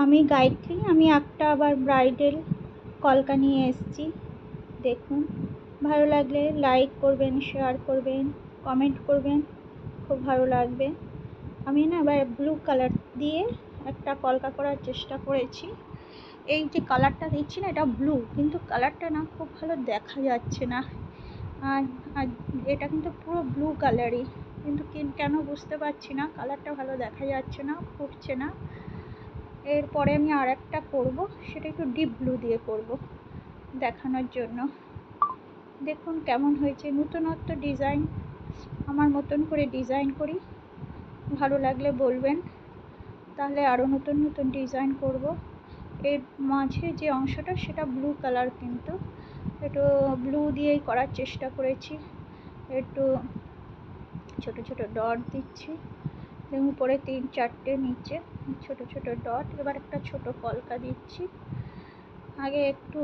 আমি গায়ত্রী, আমি একটা আবার ব্রাইডাল কলকা নিয়ে এসেছি। দেখুন, ভালো লাগলে লাইক করবেন, শেয়ার করবেন, কমেন্ট করবেন, খুব ভালো লাগবে। আমি না এবার ব্লু কালার দিয়ে একটা কলকা করার চেষ্টা করেছি। এই যে কালারটা দিচ্ছি না, এটা ব্লু, কিন্তু কালারটা না খুব ভালো দেখা যাচ্ছে না। আর এটা কিন্তু পুরো ব্লু কালারই, কিন্তু কেন বুঝতে পারছি না, কালারটা ভালো দেখা যাচ্ছে না, ফুটছে না। এরপরে আমি আর একটা করবো, সেটা একটু ডিপ ব্লু দিয়ে করব দেখানোর জন্য। দেখুন কেমন হয়েছে, নতুনত্ব ডিজাইন, আমার মতন করে ডিজাইন করি। ভালো লাগলে বলবেন, তাহলে আরও নতুন নতুন ডিজাইন করব। এর মাঝে যে অংশটা সেটা ব্লু কালার, কিন্তু একটু ব্লু দিয়েই করার চেষ্টা করেছি। একটু ছোট ছোট ডট দিচ্ছি, দেখুন উপরে 3-4টে, নিচে ছোট ছোট ডট। এবার একটা ছোট কলকা দিচ্ছি। আগে একটু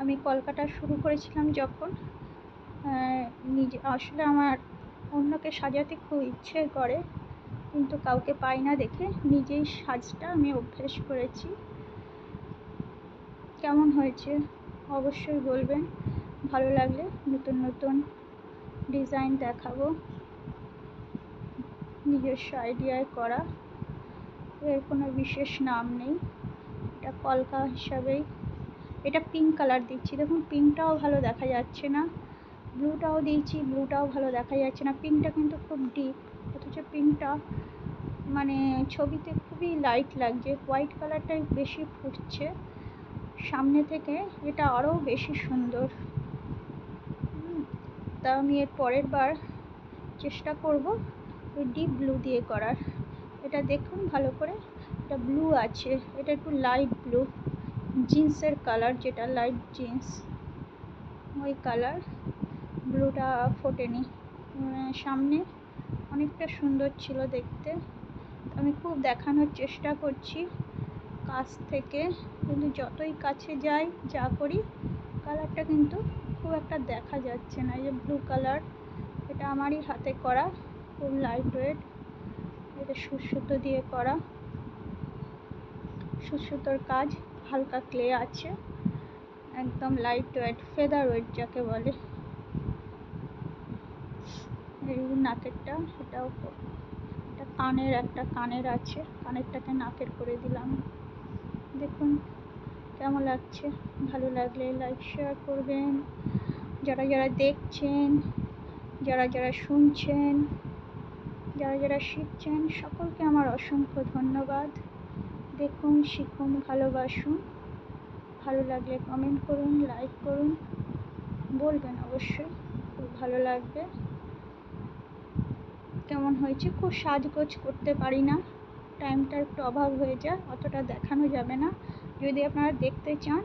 আমি কলকাটা শুরু করেছিলাম যখন, নিজে আসলে আমার অন্যকে সাজাতে খুব ইচ্ছে করে, কিন্তু কাউকে পাই না দেখে নিজেই সাজটা আমি অভ্যেস করেছি। কেমন হয়েছে অবশ্যই বলবেন, ভালো লাগলে নতুন নতুন ডিজাইন দেখাবো, নিজস্ব আইডিয়ায় করা। এর কোনো বিশেষ নাম নেই, এটা কলকা হিসাবেই। এটা পিঙ্ক কালার দিচ্ছি, দেখুন পিঙ্কটাও ভালো দেখা যাচ্ছে না। ব্লুটাও দিয়েছি, ব্লুটাও ভালো দেখা যাচ্ছে না। পিঙ্কটা কিন্তু খুব ডিপ, অথচ পিঙ্কটা মানে ছবিতে খুবই লাইট লাগছে। হোয়াইট কালারটাই বেশি ফুটছে সামনে থেকে, এটা আরও বেশি সুন্দর। তা আমি এর পরের বার চেষ্টা করব ওই ডিপ ব্লু দিয়ে করার। এটা দেখুন ভালো করে, এটা ব্লু আছে, এটা একটু লাইট ব্লু, জিন্সের কালার, যেটা লাইট জিন্স ওই কালার। ব্লুটা ফোটেনি, সামনে অনেকটা সুন্দর ছিল দেখতে। আমি খুব দেখানোর চেষ্টা করছি কাছ থেকে, কিন্তু যতই কাছে যাই যা করি, কালারটা কিন্তু খুব একটা দেখা যাচ্ছে না। এই যে ব্লু কালার, এটা আমারই হাতে করা, খুব লাইট ওয়েট। এটা সুতো দিয়ে করা, সুতোর কাজ, হালকা ক্লে আছে, একদম লাইট ওয়েট, ফেদার ওয়েট যাকে বলে। এই নাকেরটা, সেটাও এটা কানের, একটা কানের আছে, কানেরটাকে নাকের করে দিলাম। দেখুন কেমন লাগছে, ভালো লাগলে লাইক শেয়ার করবেন। যারা যারা দেখছেন, যারা যারা শুনছেন, যারা যারা শিখছেন, সকলকে আমার অসংখ্য ধন্যবাদ। দেখুন, শিখুন, ভালোবাসুন। ভালো লাগলে কমেন্ট করুন, লাইক করুন, বলবেন অবশ্যই, খুব ভালো লাগবে। কেমন হয়েছে, খুব সাজগোজ করতে পারি না, টাইমটার একটু অভাব হয়ে যায়, অতটা দেখানো যাবে না। যদি আপনারা দেখতে চান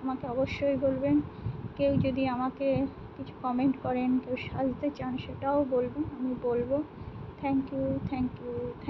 আমাকে অবশ্যই বলবেন। কেউ যদি আমাকে কিছু কমেন্ট করেন, কেউ সাজতে চান, সেটাও বলবেন, আমি বলবো। Thank you, thank you, thank